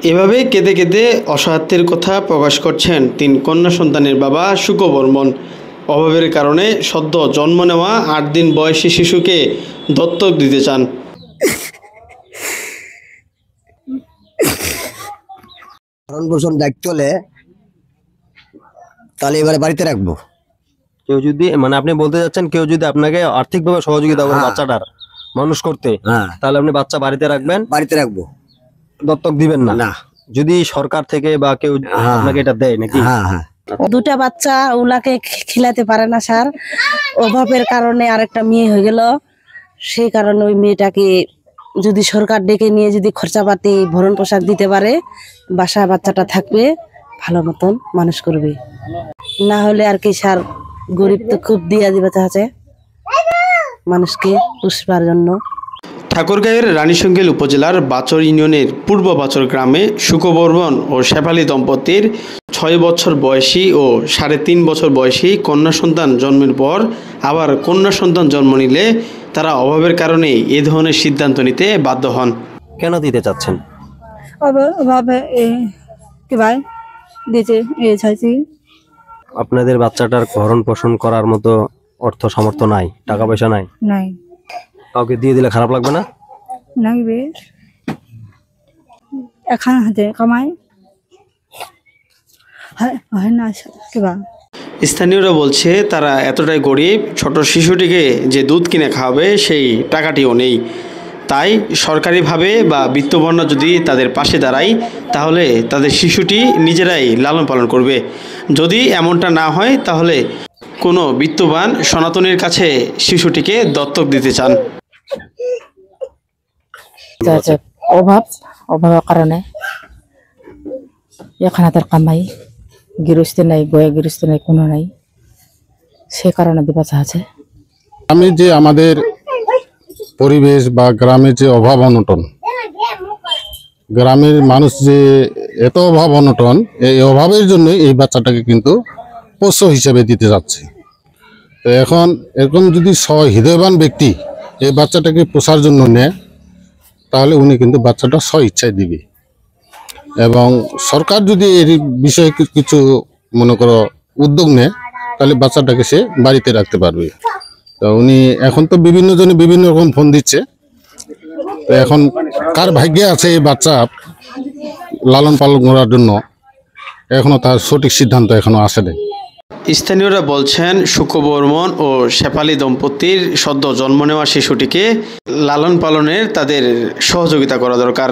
এভাবে কেঁদে কেঁদে অসহায়ত্বের কথা প্রকাশ করছেন ৩ কন্যা সন্তানের বাবা সুকবর্মন। অভাবের কারণে সদ্য জন্ম নেওয়া ৮ দিন বয়সী শিশুকে দত্তক দিতে চান। ভরণ পোষণ দায়িত্ব হলে তাহলে এবারে বাড়িতে রাখবো। কেউ যদি আপনি বলতে যাচ্ছেন কেউ যদি আপনাকে আর্থিকভাবে সহযোগিতা করে বাচ্চাটার মানুষ করতে, তাহলে আপনি বাচ্চা বাড়িতে রাখবেন? বাড়িতে রাখবো, দত্তক দিবেন না? না। যদি সরকার থেকে বা কেউ আপনাকে এটা দেয় নাকি? দুটা বাচ্চা ওনাকে খিলাতে পারে না স্যার, অভাবের কারণে আরেকটা মেয়ে হয়ে গেল। সেই কারণে ওই মেয়েটাকে যদি সরকার ডেকে নিয়ে যদি খরচাপাতি ভরণ পোশাক দিতে পারে, বাসায় বাচ্চাটা থাকবে, ভালো মতন মানুষ করবে। না হলে আর কি স্যার, গরিব তো খুব দিয়া দিবে আছে মানুষকে পুষবার জন্য। ঠাকুরগাঁয়ের রানীশঙ্গেল উপজেলার বাচর ইউনিয়নের পূর্ব বাচর গ্রামে সুকবর্মন ও শেফালী দম্পতির ৬ বছর বয়সী ও ৩.৫ বছর বয়সী কন্যা সন্তান জন্মের পর আবার কন্যা সন্তান জন্ম নিলে তারা অভাবের কারণে এ ধরনের সিদ্ধান্ত নিতে বাধ্য হন। কেন দিতে চাচ্ছেন? আপনাদের বাচ্চাটার ভরণ পোষণ করার মতো অর্থ সামর্থ্য নাই, টাকা পয়সা নাই? কাউকে দিয়ে দিলে খারাপ লাগবে না? লাগবে, এখন হাতে কামাই হয় না। স্থানীয়রা বলছে তারা এতটাই গরিব, ছোট শিশুটিকে যে দুধ কিনে খাওয়াবে সেই টাকাটিও নেই। তাই সরকারিভাবে বা বিত্তবর্ণ যদি তাদের পাশে দাঁড়ায় তাহলে তাদের শিশুটি নিজেরাই লালন পালন করবে। যদি এমনটা না হয় তাহলে কোনো বিত্তবান সনাতনীর কাছে শিশুটিকে দত্তক দিতে চান। অভাবের কারণে এখানে তার কামাই গৃহস্থী নাই, গয়া গৃহস্থী নাই, কোনো নাই, সে কারণে দিবা আছে। আমি যে আমাদের পরিবেশ বা গ্রামের যে অভাব অনটন, গ্রামের মানুষ যে এত অভাব অনটন, এই অভাবের জন্য এই বাচ্চাটাকে কিন্তু পোষ্য হিসেবে দিতে যাচ্ছে। তো এখন এরকম যদি হৃদয়বান ব্যক্তি এই বাচ্চাটাকে পোষার জন্য নেয়, তাহলে উনি কিন্তু বাচ্চাটা ইচ্ছায় দিবে। এবং সরকার যদি এর বিষয়ে কিছু মনে করো উদ্যোগ নেয়, তাহলে বাচ্চাটাকে সে বাড়িতে রাখতে পারবে। তো উনি এখন তো বিভিন্ন জনে বিভিন্ন রকম ফোন দিচ্ছে। তো এখন কার ভাগ্যে আছে এই বাচ্চা লালন পালন করার জন্য, এখনো তার সঠিক সিদ্ধান্ত এখনো আসেনি। স্থানীয়রা বলছেন সুকবর্মন ও শেফালী দম্পতির সদ্য জন্ম নেওয়া শিশুটিকে লালন পালনের তাদের সহযোগিতা করা দরকার।